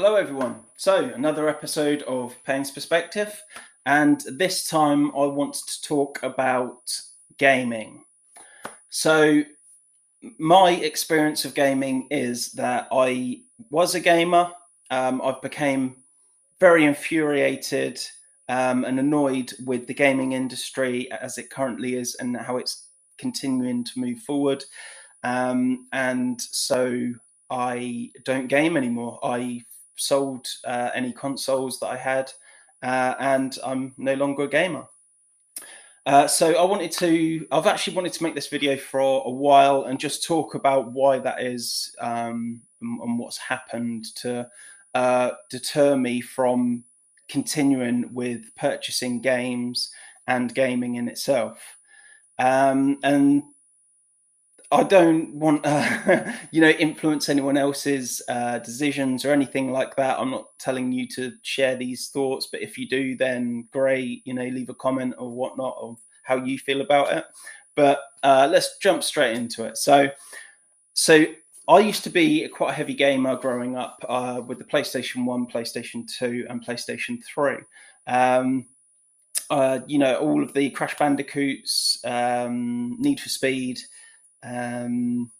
Hello, everyone. So, another episode of Payne's Perspective, and this time I want to talk about gaming. So, my experience of gaming is that I was a gamer. I've became very infuriated and annoyed with the gaming industry as it currently is and how it's continuing to move forward. And so I don't game anymore. I sold any consoles that I had, and I'm no longer a gamer. So I've actually wanted to make this video for a while and just talk about why that is, and what's happened to deter me from continuing with purchasing games and gaming in itself. And I don't want influence anyone else's decisions or anything like that. I'm not telling you to share these thoughts, but if you do, then great. Leave a comment or whatnot of how you feel about it. But let's jump straight into it. So I used to be quite a heavy gamer growing up with the PlayStation 1, PlayStation 2, and PlayStation 3. All of the Crash Bandicoots, Need for Speed, um,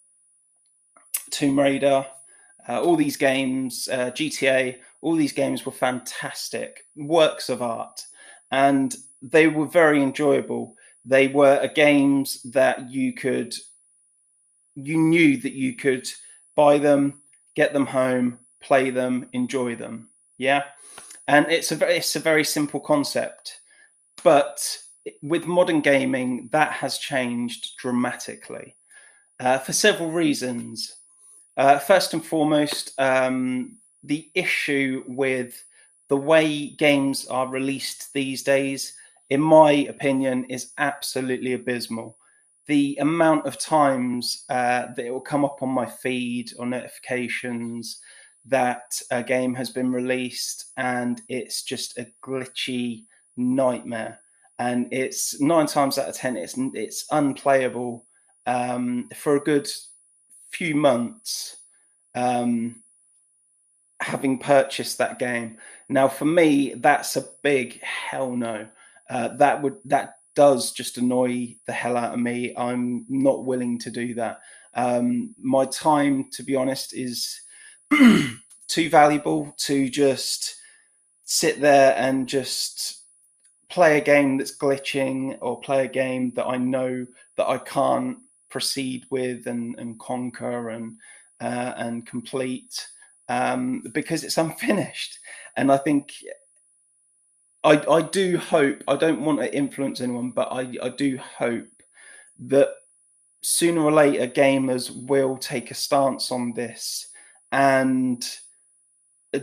Tomb Raider, all these games, GTA, all these games were fantastic works of art, and they were very enjoyable. They were games that you knew that you could buy them, get them home, play them, enjoy them. Yeah, and it's a very simple concept, but with modern gaming, that has changed dramatically for several reasons. First and foremost, the issue with the way games are released these days, in my opinion, is absolutely abysmal. The amount of times that it will come up on my feed or notifications that a game has been released and it's just a glitchy nightmare. And it's 9 times out of 10, it's unplayable for a good few months, um, having purchased that game. Now, for me, that's a big hell no. That does just annoy the hell out of me. I'm not willing to do that. My time, to be honest, is too valuable to just sit there and just play a game that's glitching or play a game that I know that I can't proceed with and conquer and complete, because it's unfinished. And I think I do hope, I don't want to influence anyone, but I do hope that sooner or later gamers will take a stance on this and uh,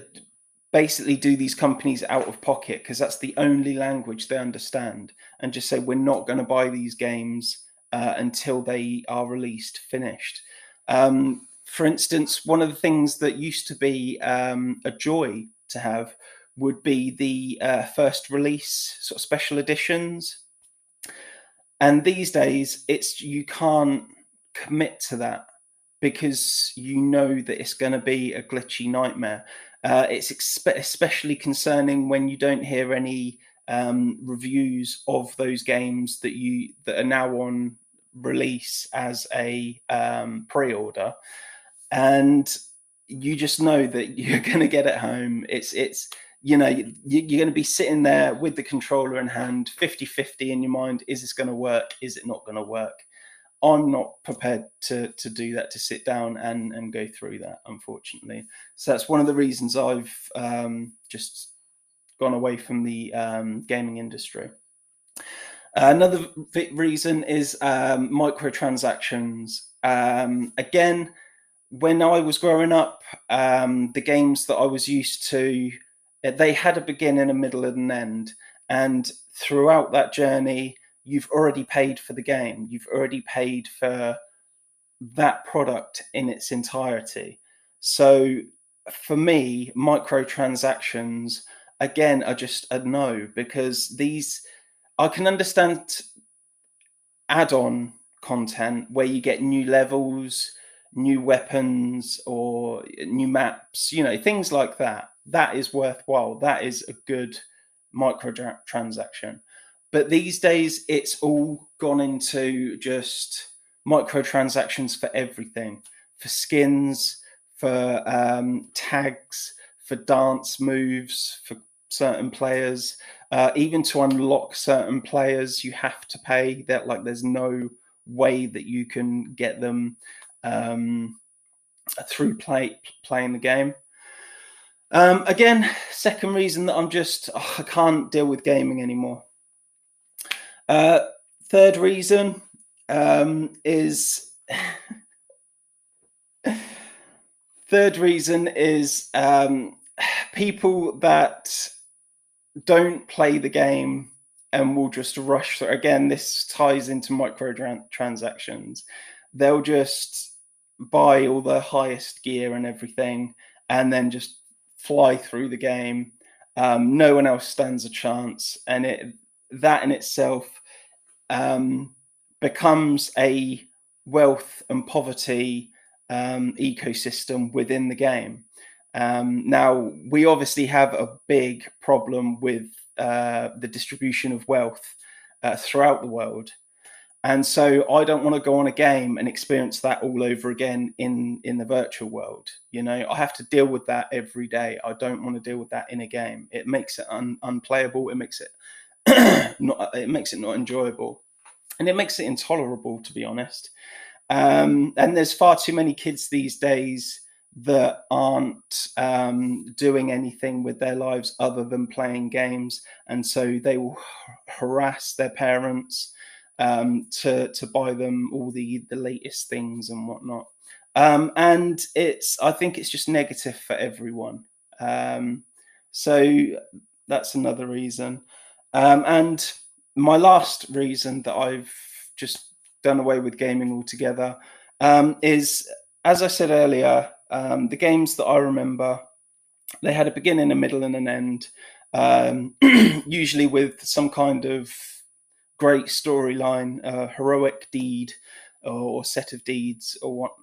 basically do these companies out of pocket, because that's the only language they understand, and just say we're not going to buy these games until they are released finished. For instance, one of the things that used to be a joy to have would be the first release sort of special editions, and these days it's you can't commit to that because you know that it's going to be a glitchy nightmare. It's especially concerning when you don't hear any reviews of those games that are now on release as a pre-order, and you just know that you're going to get it home. It's you're going to be sitting there with the controller in hand, 50-50 in your mind. Is this going to work? Is it not going to work? I'm not prepared to do that, to sit down and go through that, unfortunately. So that's one of the reasons I've just gone away from the gaming industry. Another reason is microtransactions. Again, when I was growing up, the games that I was used to, they had a beginning, a middle, and an end. And throughout that journey, you've already paid for the game. You've already paid for that product in its entirety. So for me, microtransactions, again, are just a no, because I can understand add-on content where you get new levels, new weapons or new maps, things like that. That is worthwhile. That is a good microtransaction. But these days, it's all gone into just microtransactions for everything, for skins, for tags, for dance moves, for certain players. Even to unlock certain players, you have to pay. That there's no way that you can get them through playing the game. Again, second reason that I can't deal with gaming anymore. Third reason is people that don't play the game and will just rush through. Again, this ties into microtransactions. They'll just buy all the highest gear and everything and then just fly through the game. No one else stands a chance, and that in itself becomes a wealth and poverty ecosystem within the game. Now, we obviously have a big problem with the distribution of wealth throughout the world. And so I don't want to go on a game and experience that all over again in the virtual world. I have to deal with that every day. I don't want to deal with that in a game. It makes it unplayable. It makes it not enjoyable, and it makes it intolerable, to be honest. And there's far too many kids these days that aren't doing anything with their lives other than playing games, and so they will harass their parents to buy them all the latest things and whatnot. And I think it's just negative for everyone. So that's another reason. And my last reason that I've just done away with gaming altogether is, as I said earlier, the games that I remember, they had a beginning, a middle, and an end, usually with some kind of great storyline, heroic deed or set of deeds or what.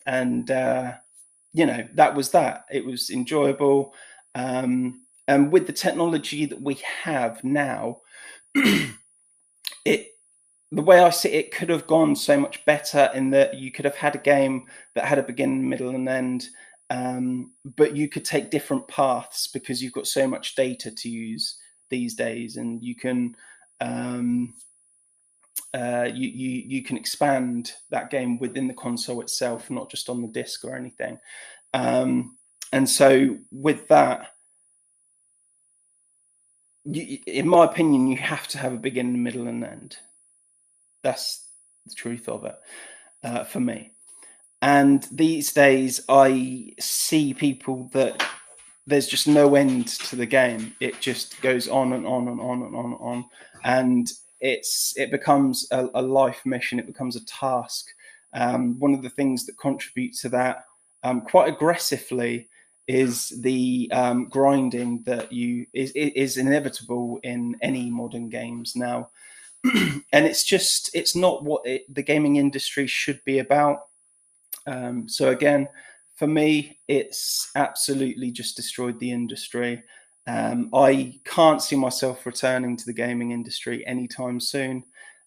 And, that was that. It was enjoyable. And with the technology that we have now, the way I see it could have gone so much better in that you could have had a game that had a beginning, middle, and end, but you could take different paths because you've got so much data to use these days, and you can you can expand that game within the console itself, not just on the disc or anything. And so with that, in my opinion, you have to have a beginning, middle, and end. That's the truth of it for me. And these days, I see people that there's just no end to the game. It just goes on and on and on and on and on, and it becomes a life mission. It becomes a task. One of the things that contribute to that quite aggressively is the grinding that is inevitable in any modern games now. And it's not what the gaming industry should be about. So again, for me, it's absolutely just destroyed the industry. I can't see myself returning to the gaming industry anytime soon.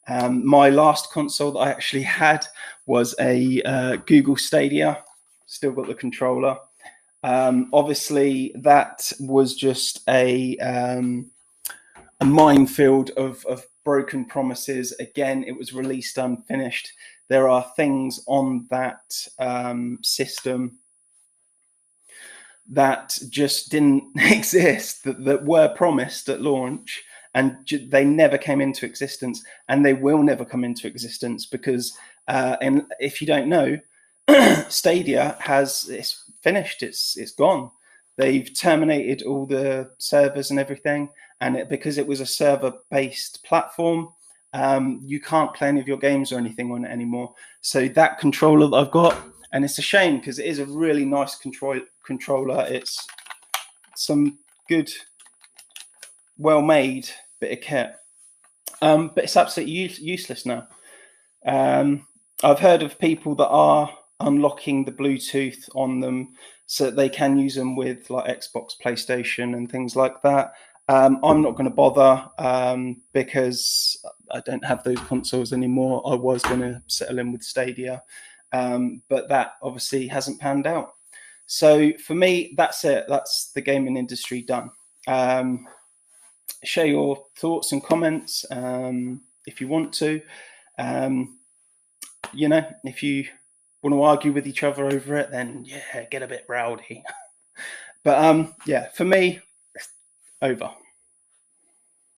My last console that I actually had was a Google Stadia. Still got the controller. Obviously, that was just a minefield of broken promises. Again, it was released unfinished. There are things on that system that just didn't exist, that were promised at launch, and they never came into existence, and they will never come into existence because, and if you don't know, Stadia it's finished. It's gone. They've terminated all the servers and everything, and because it was a server-based platform, you can't play any of your games or anything on it anymore. So that controller that I've got, and it's a shame because it is a really nice controller. It's some good, well-made bit of kit, but it's absolutely useless now. I've heard of people that are unlocking the Bluetooth on them so that they can use them with like Xbox, PlayStation, and things like that. I'm not going to bother because I don't have those consoles anymore. I was going to settle in with Stadia, but that obviously hasn't panned out. So for me, that's it. That's the gaming industry done. Share your thoughts and comments if you want to. You know, if you want to argue with each other over it, then yeah, get a bit rowdy. But yeah, for me, over.